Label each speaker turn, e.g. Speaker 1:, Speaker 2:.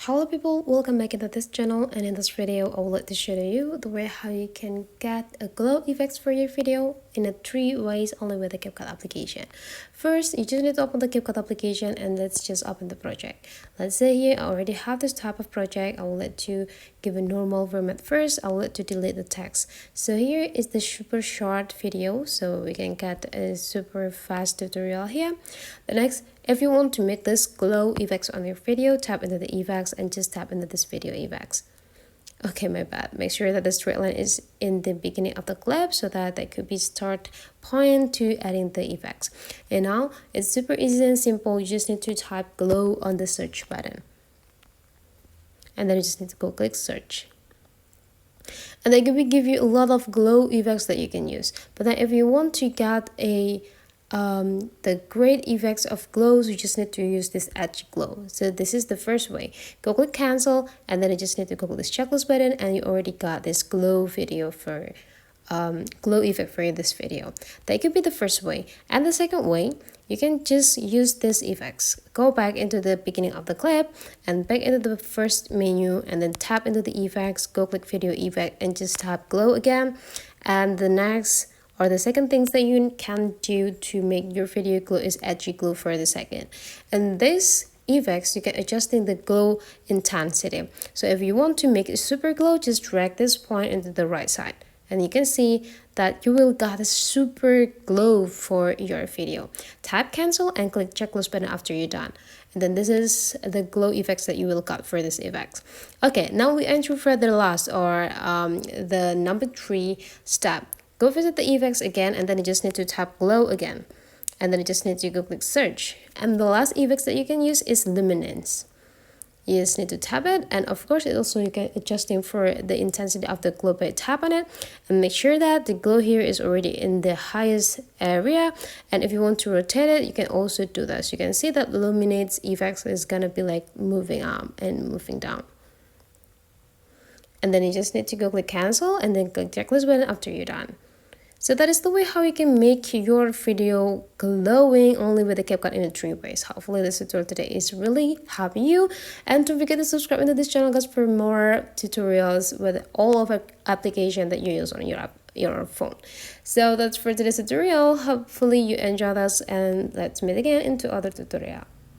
Speaker 1: Hello people, welcome back into this channel, and in this video I would like to show you the way how you can get a glow effects for your video in 3 ways only with the CapCut application. First, you just need to open the CapCut application and let's just open the project. Let's say here I already have this type of project. I will let to give a normal format first. I will let to delete the text. So here is the super short video, so we can get a super fast tutorial here. The next, if you want to make this glow effects on your video, tap into the effects and just tap into this video effects. Okay, my bad. Make sure that the straight line is in the beginning of the clip so that could be start point to adding the effects. And now it's super easy and simple. You just need to type glow on the search button. And then you just need to go click search. And they will give you a lot of glow effects that you can use. But then if you want to get the great effects of glows, you just need to use this edge glow. So this is the first way. Go click cancel, and then you just need to go click this checklist button, and you already got this glow video for glow effect for this video. That could be the first way. And the second way, you can just use these effects. Go back into the beginning of the clip and back into the first menu, and then tap into the effects, go click video effect, and just tap glow again. And the next or the second things that you can do to make your video glow is edgy glow for the second. And this effects, you can adjusting the glow intensity. So if you want to make it super glow, just drag this point into the right side. And you can see that you will get a super glow for your video. Tap cancel and click checklist button after you're done. And then this is the glow effects that you will got for this effects. Okay, now we enter for the last or the number 3 step. Go visit the effects again, and then you just need to tap glow again. And then you just need to go click search. And the last effects that you can use is luminance. You just need to tap it, and of course it also you can adjusting for the intensity of the glow by tap on it and make sure that the glow here is already in the highest area. And if you want to rotate it, you can also do this. You can see that luminates effects is gonna be like moving up and moving down. And then you just need to go click cancel and then click checklist button after you're done. So that is the way how you can make your video glowing only with the CapCut in 3 ways. Hopefully this tutorial today is really helping you. And don't forget to subscribe into this channel guys for more tutorials with all of the application that you use on your phone. So that's for today's tutorial. Hopefully you enjoy this, and let's meet again into other tutorial.